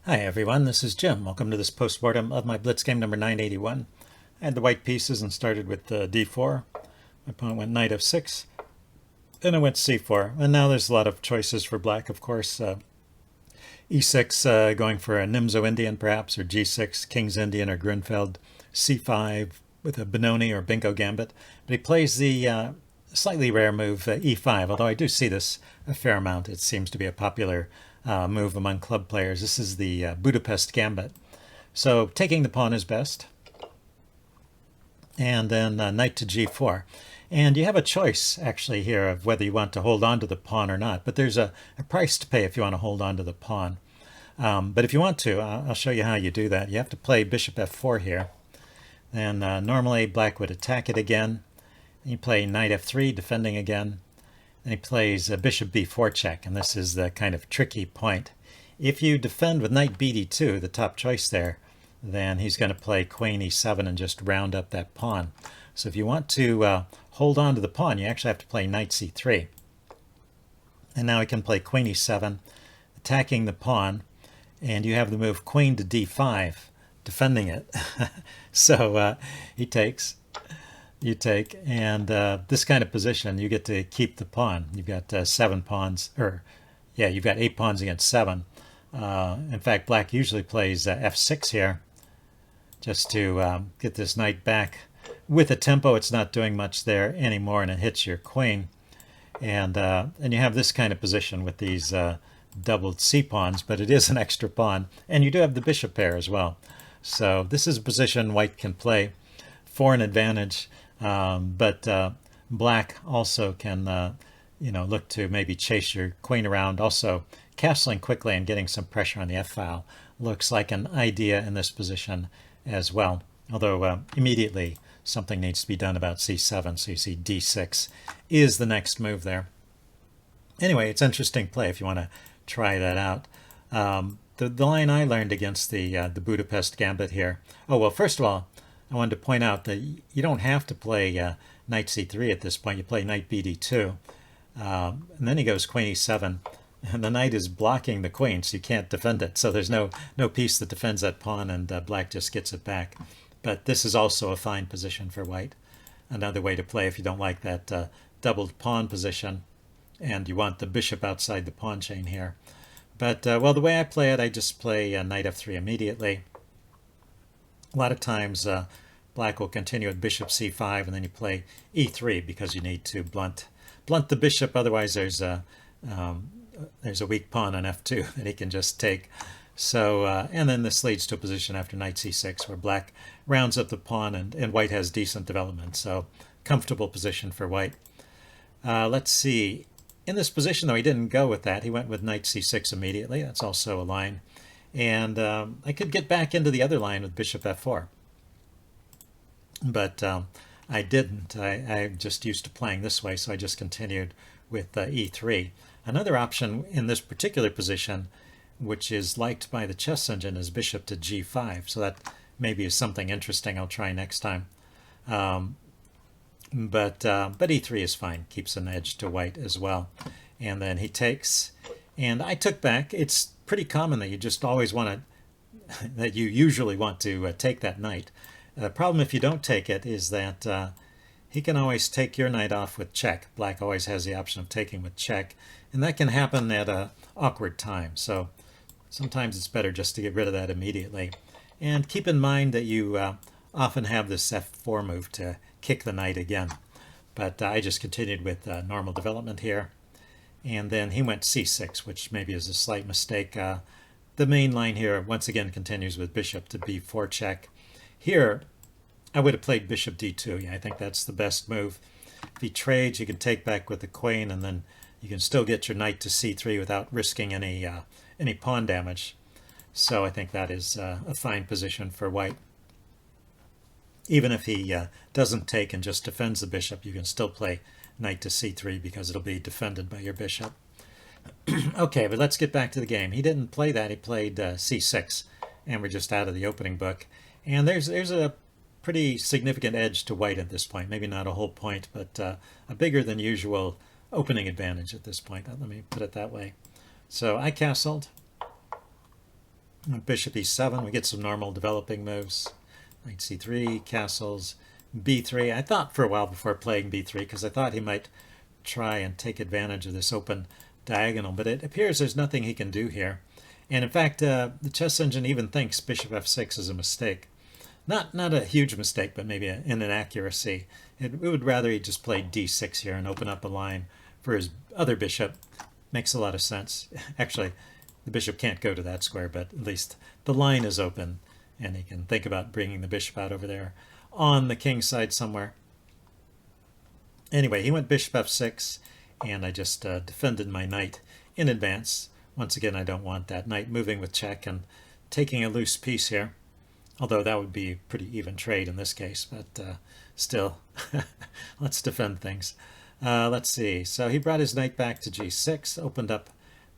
Hi everyone, this is Jim. Welcome to this postmortem of my Blitz game number 981. I had the white pieces and started with d4. My opponent went knight f6, and I went c4. And now there's a lot of choices for black, of course. e6 going for a Nimzo Indian perhaps, or g6, King's Indian or Grunfeld, c5 with a Benoni or Bingo Gambit. But he plays the slightly rare move e5, although I do see this a fair amount. It seems to be a popular move among club players. This is the Budapest Gambit. So taking the pawn is best. And then knight to g4. And you have a choice, actually, here of whether you want to hold on to the pawn or not. But there's a price to pay if you want to hold on to the pawn. But if you want to, I'll show you how you do that. You have to play bishop f4 here. And normally black would attack it again. You play knight f3, defending again. And he plays bishop b4 check, and this is the kind of tricky point. If you defend with knight bd2, the top choice there, then he's going to play queen e7 and just round up that pawn. So if you want to hold on to the pawn, you actually have to play knight c3. And now he can play queen e7, attacking the pawn, and you have the move queen to d5, defending it. So he takes. You take, and this kind of position, you get to keep the pawn. You've got 7 pawns, or yeah, you've got 8 pawns against 7. In fact, black usually plays f6 here, just to get this knight back. With a tempo, it's not doing much there anymore, and it hits your queen. And you have this kind of position with these doubled c pawns, but it is an extra pawn, and you do have the bishop pair as well. So this is a position white can play for an advantage. But black also can, look to maybe chase your queen around. Also, castling quickly and getting some pressure on the f-file looks like an idea in this position as well. Although immediately something needs to be done about c7, so you see d6 is the next move there. Anyway, it's interesting play if you want to try that out. The line I learned against the Budapest Gambit here. Oh, well, first of all, I wanted to point out that you don't have to play knight c3 at this point. You play knight bd2, and then he goes queen e7, and the knight is blocking the queen, so you can't defend it. So there's no piece that defends that pawn, and black just gets it back. But this is also a fine position for white. Another way to play if you don't like that doubled pawn position, and you want the bishop outside the pawn chain here. But, well, the way I play it, I just play knight f3 immediately. A lot of times black will continue at bishop c5, and then you play e3 because you need to blunt the bishop. Otherwise, there's a weak pawn on f2 that he can just take. So and then this leads to a position after knight c6 where black rounds up the pawn, and white has decent development. So comfortable position for white. Let's see. In this position, though, he didn't go with that. He went with knight c6 immediately. That's also a line. And I could get back into the other line with bishop f4. But I didn't. I'm just used to playing this way, so I just continued with e3. Another option in this particular position, which is liked by the chess engine, is bishop to g5. So that maybe is something interesting I'll try next time. But e3 is fine. Keeps an edge to white as well. And then he takes, and I took back. It's pretty common that you just always want to, that you usually want to take that knight. The problem if you don't take it is that he can always take your knight off with check. Black always has the option of taking with check, and that can happen at an awkward time. So sometimes it's better just to get rid of that immediately. And keep in mind that you often have this f4 move to kick the knight again. But I just continued with normal development here. And then he went c6, which maybe is a slight mistake. The main line here once again continues with bishop to b4 check. Here, I would have played bishop d2. Yeah, I think that's the best move. If he trades, you can take back with the queen, and then you can still get your knight to c3 without risking any pawn damage. So I think that is a fine position for white. Even if he doesn't take and just defends the bishop, you can still play knight to c3 because it'll be defended by your bishop. Okay, but let's get back to the game. He didn't play that. He played c6, and we're just out of the opening book. And there's a pretty significant edge to white at this point. Maybe not a whole point, but a bigger than usual opening advantage at this point. Let me put it that way. So I castled. Bishop e7, we get some normal developing moves. Knight c3, castles, b3. I thought for a while before playing b3, because I thought he might try and take advantage of this open diagonal, but it appears there's nothing he can do here. And in fact, the chess engine even thinks bishop f6 is a mistake. Not a huge mistake, but maybe an inaccuracy. It would rather he just play d6 here and open up a line for his other bishop. Makes a lot of sense. Actually, the bishop can't go to that square, but at least the line is open, and he can think about bringing the bishop out over there on the king side somewhere. Anyway, he went bishop f6, and I just defended my knight in advance. Once again, I don't want that knight moving with check and taking a loose piece here, although that would be a pretty even trade in this case, but still, let's defend things. Let's see, so he brought his knight back to g6, opened up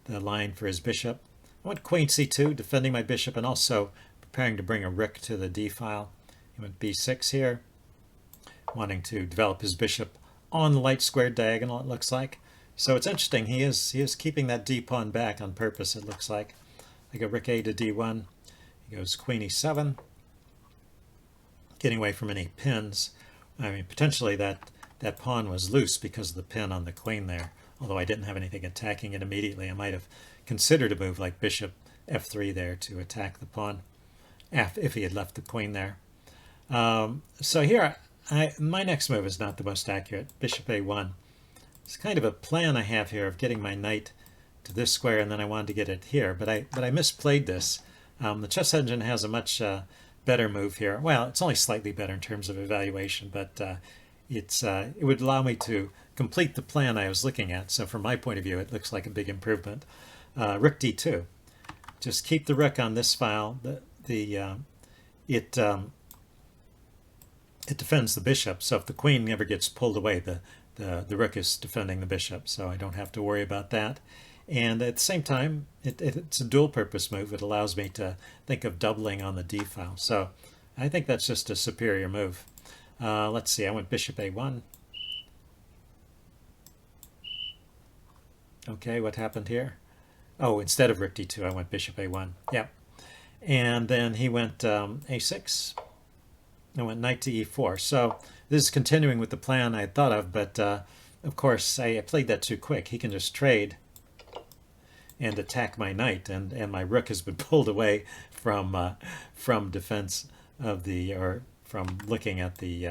the line for his bishop. I went queen c2, defending my bishop and also preparing to bring a rook to the d file. He went b6 here, wanting to develop his bishop on the light squared diagonal, it looks like. So it's interesting, he is keeping that d pawn back on purpose, it looks like. I go rook a to d1, he goes queen e7, getting away from any pins. I mean, potentially that pawn was loose because of the pin on the queen there, although I didn't have anything attacking it immediately. I might have considered a move like bishop f3 there to attack the pawn if he had left the queen there. So here, my next move is not the most accurate, bishop a1. It's kind of a plan I have here of getting my knight to this square, and then I wanted to get it here, but I misplayed this. The chess engine has a much better move here. Well, it's only slightly better in terms of evaluation, but it would allow me to complete the plan I was looking at. So from my point of view, it looks like a big improvement. Rook d2. Just keep the rook on this file. It defends the bishop. So if the queen never gets pulled away, the rook is defending the bishop. So I don't have to worry about that. And at the same time, it's a dual-purpose move. It allows me to think of doubling on the d file. So I think that's just a superior move. Let's see, I went bishop a1. Okay, what happened here? Oh, instead of rook d2, I went bishop a1. Yep. And then he went a6. I went knight to e4. So this is continuing with the plan I had thought of, but of course I played that too quick. He can just trade and attack my knight, and my rook has been pulled away from defense of or from looking at the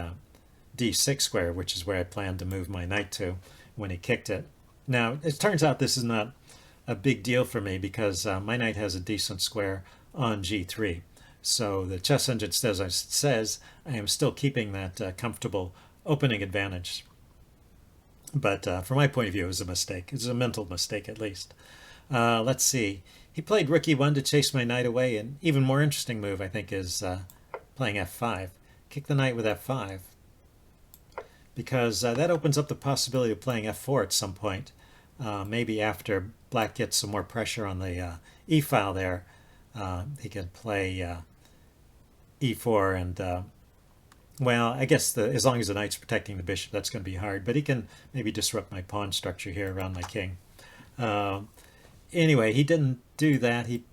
d6 square, which is where I planned to move my knight to when he kicked it. Now, it turns out this is not a big deal for me because my knight has a decent square on g3. So the chess engine says I am still keeping that comfortable opening advantage. But from my point of view, it was a mistake. It was a mental mistake, at least. Let's see. He played rook e1 to chase my knight away. An even more interesting move, I think, is playing f5. Kick the knight with f5. Because that opens up the possibility of playing f4 at some point. Maybe after black gets some more pressure on the e file there, he can play e4 and well, I guess as long as the knight's protecting the bishop, that's going to be hard. But he can maybe disrupt my pawn structure here around my king. Anyway, he didn't do that. He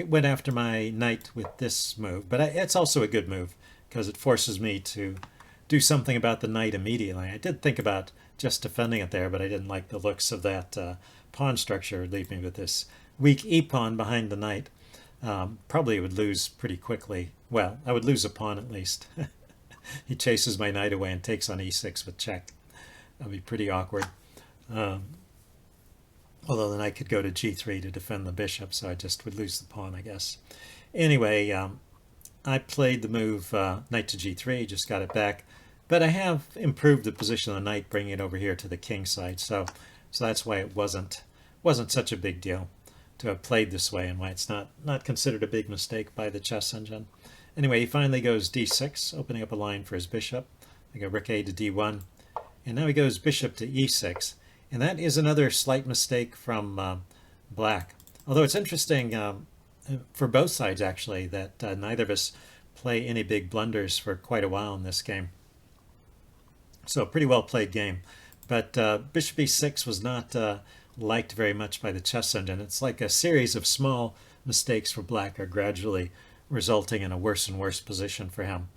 went after my knight with this move. But it's also a good move because it forces me to do something about the knight immediately. I did think about just defending it there, but I didn't like the looks of that pawn structure. It would leave me with this weak e-pawn behind the knight. Probably would lose pretty quickly. Well, I would lose a pawn at least. He chases my knight away and takes on e6 with check. That would be pretty awkward. Although the knight could go to g3 to defend the bishop, so I just would lose the pawn, I guess. Anyway, I played the move knight to g3, just got it back. But I have improved the position of the knight, bringing it over here to the king side. So that's why it wasn't such a big deal to have played this way, and why it's not considered a big mistake by the chess engine. Anyway, he finally goes d6, opening up a line for his bishop. I go rook a to d1, and now he goes bishop to e6. And that is another slight mistake from black. Although it's interesting for both sides, actually, that neither of us play any big blunders for quite a while in this game. So a pretty well played game. But bishop e6 was not liked very much by the chess engine. It's like a series of small mistakes for black are gradually resulting in a worse and worse position for him.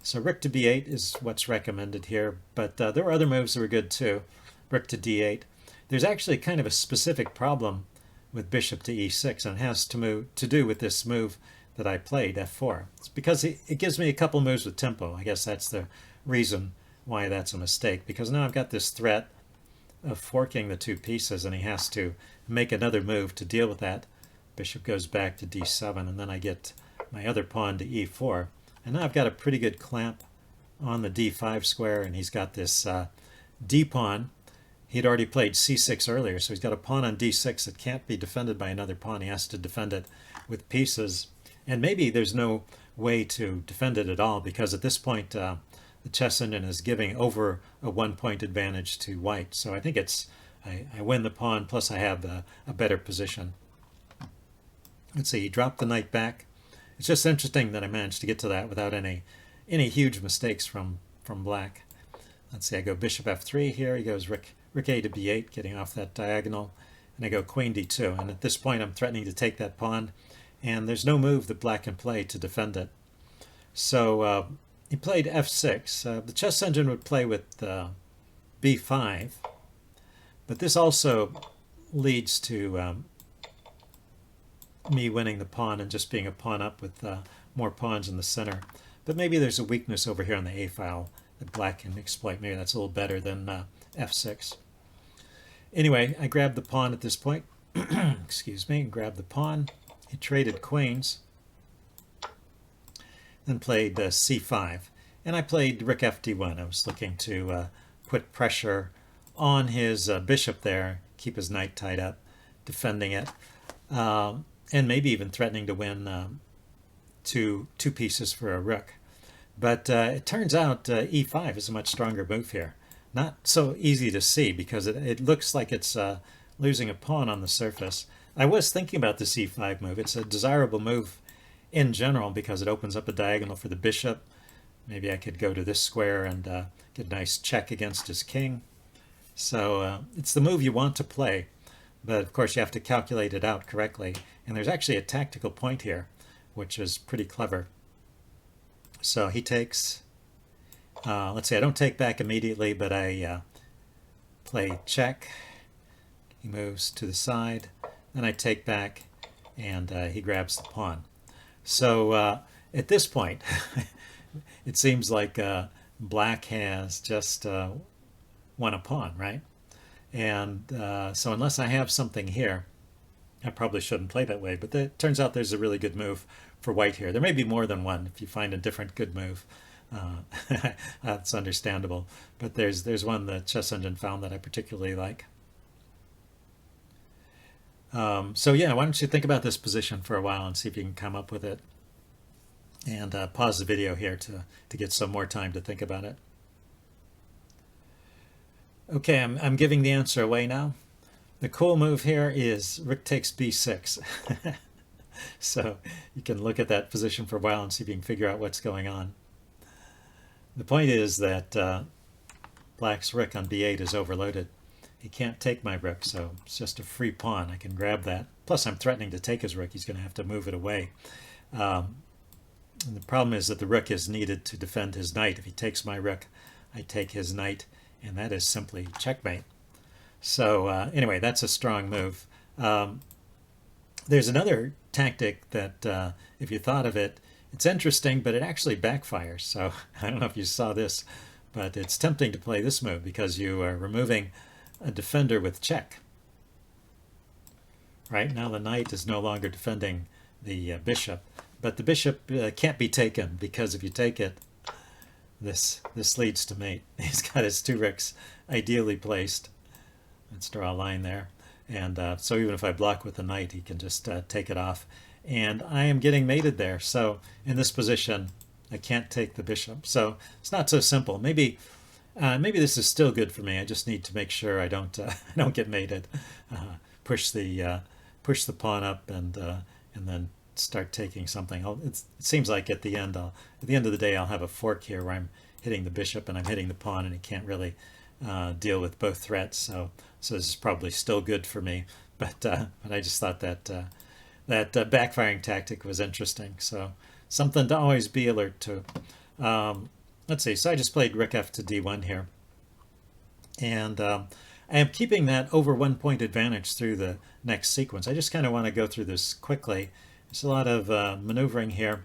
So rook to b8 is what's recommended here, but there were other moves that were good too. Rook to d8. There's actually kind of a specific problem with bishop to e6, and it has to do with this move that I played, f4. It's because it gives me a couple moves with tempo. I guess that's the reason why that's a mistake, because now I've got this threat of forking the two pieces, and he has to make another move to deal with that. Bishop goes back to d7, and then I get my other pawn to e4. And now I've got a pretty good clamp on the d5 square, and he's got this d pawn. He'd already played c6 earlier, so he's got a pawn on d6 that can't be defended by another pawn. He has to defend it with pieces. And maybe there's no way to defend it at all, because at this point the chess engine is giving over a 1-point advantage to white. So I think I win the pawn, plus I have a better position. Let's see, he dropped the knight back. It's just interesting that I managed to get to that without any huge mistakes from black. Let's see, I go bishop f3 here. He goes rook a to b8, getting off that diagonal. And I go queen d2. And at this point, I'm threatening to take that pawn. And there's no move that black can play to defend it. So he played f6. The chess engine would play with b5. But this also leads to me winning the pawn and just being a pawn up with more pawns in the center. But maybe there's a weakness over here on the a file that black can exploit. Maybe that's a little better than f6. Anyway, I grabbed the pawn at this point. Excuse me, grabbed the pawn. He traded queens. Then played c5. And I played rook fd1. I was looking to put pressure on his bishop there, keep his knight tied up, defending it. And maybe even threatening to win two pieces for a rook. But it turns out e5 is a much stronger move here. Not so easy to see because it looks like it's losing a pawn on the surface. I was thinking about the c5 move. It's a desirable move in general because it opens up a diagonal for the bishop. Maybe I could go to this square and get a nice check against his king. So it's the move you want to play. But of course you have to calculate it out correctly. And there's actually a tactical point here, which is pretty clever. So he takes, let's see, I don't take back immediately, but I play check. He moves to the side. Then I take back, and he grabs the pawn. So at this point, it seems like black has just won a pawn, right? And so unless I have something here, I probably shouldn't play that way. But it turns out there's a really good move for white here. There may be more than one if you find a different good move. That's understandable. But there's one the chess engine found that I particularly like. So yeah, why don't you think about this position for a while and see if you can come up with it. And pause the video here to get some more time to think about it. Okay, I'm giving the answer away now. The cool move here is rook takes b6. So you can look at that position for a while and see if you can figure out what's going on. The point is that black's rook on b8 is overloaded. He can't take my rook, so it's just a free pawn. I can grab that. Plus I'm threatening to take his rook. He's going to have to move it away. And the problem is that the rook is needed to defend his knight. If he takes my rook, I take his knight, and that is simply checkmate. So anyway, that's a strong move. There's another tactic that, if you thought of it, it's interesting, but it actually backfires. So I don't know if you saw this, but it's tempting to play this move because you are removing a defender with check. Right now the knight is no longer defending the bishop, but the bishop can't be taken because if you take it, this leads to mate. He's got his two rooks ideally placed. Let's draw a line there. And so even if I block with the knight, he can just take it off. And I am getting mated there. So in this position, I can't take the bishop. So it's not so simple. Maybe this is still good for me. I just need to make sure I don't get mated. Push the pawn up and then start taking something. It seems like at the end of the day, I'll have a fork here where I'm hitting the bishop and I'm hitting the pawn, and he can't really deal with both threats. So this is probably still good for me. But I just thought that that backfiring tactic was interesting. So something to always be alert to. Let's see. So I just played rook f to d1 here. And I am keeping that over 1 point advantage through the next sequence. I just kind of want to go through this quickly. There's a lot of maneuvering here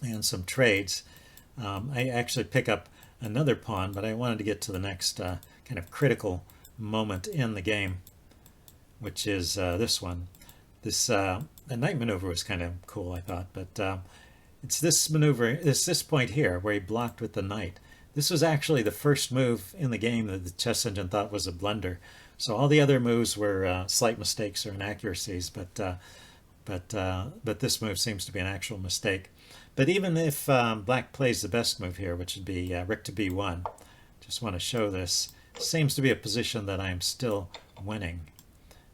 and some trades. I actually pick up another pawn, but I wanted to get to the next kind of critical moment in the game, which is this one. This the knight maneuver was kind of cool, I thought, but it's this maneuver, it's this point here where he blocked with the knight. This was actually the first move in the game that the chess engine thought was a blunder. So all the other moves were slight mistakes or inaccuracies, but this move seems to be an actual mistake. But even if black plays the best move here, which would be rook to b1, just want to show this, seems to be a position that I'm still winning.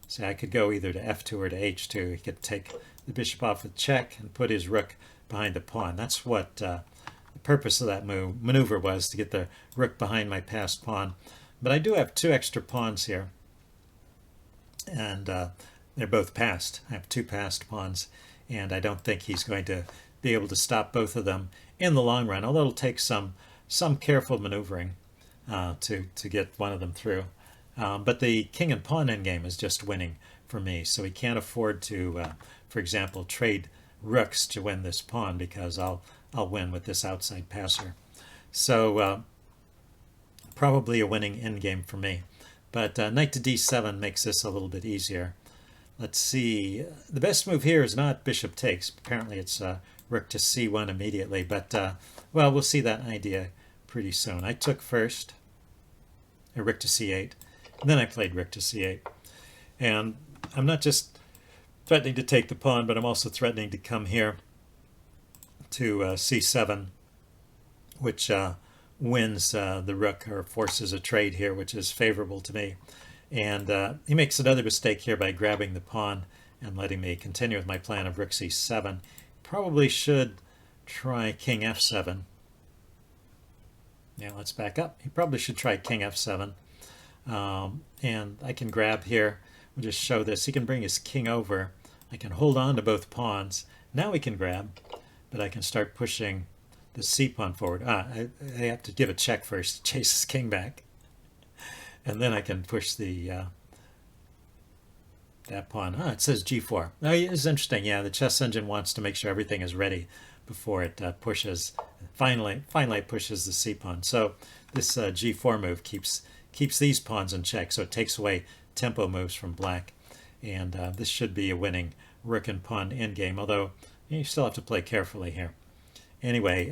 So I could go either to f2 or to h2. He could take the bishop off with check and put his rook behind the pawn. That's what the purpose of that maneuver was, to get the rook behind my passed pawn. But I do have 2 extra pawns here, and they're both passed. I have 2 passed pawns, and I don't think he's going to be able to stop both of them in the long run, although it'll take some careful maneuvering to get one of them through. But the king and pawn endgame is just winning for me, so he can't afford to, for example, trade rooks to win this pawn, because I'll win with this outside passer. So probably a winning endgame for me. But knight to d7 makes this a little bit easier. Let's see. The best move here is not bishop takes. Apparently it's rook to c1 immediately, but well, we'll see that idea pretty soon. I took first a rook to c8, and then I played rook to c8. And I'm not just threatening to take the pawn, but I'm also threatening to come here to c7, which wins the rook, or forces a trade here, which is favorable to me. And he makes another mistake here by grabbing the pawn and letting me continue with my plan of rook c7. Probably should try king f7. Now let's back up. He probably should try king f7. And I can grab here. We'll just show this. He can bring his king over. I can hold on to both pawns. Now we can grab, but I can start pushing the c pawn forward. I have to give a check first to chase his king back. And then I can push the that pawn. It says g4. Oh, it's interesting. Yeah, the chess engine wants to make sure everything is ready before it pushes. Finally, it pushes the c pawn. So this g4 move keeps these pawns in check. So it takes away tempo moves from black, and this should be a winning rook and pawn endgame. Although you still have to play carefully here. Anyway,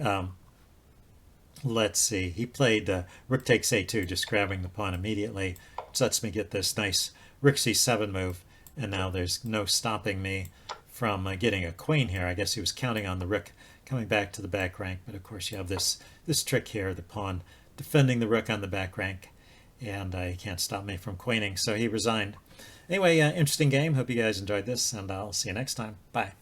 let's see. He played rook takes a2, just grabbing the pawn immediately, which lets me get this nice rook c7 move. And now there's no stopping me from getting a queen here. I guess he was counting on the rook coming back to the back rank, but of course you have this trick here, the pawn defending the rook on the back rank, and he can't stop me from queening, so he resigned. Anyway, interesting game. Hope you guys enjoyed this, and I'll see you next time. Bye.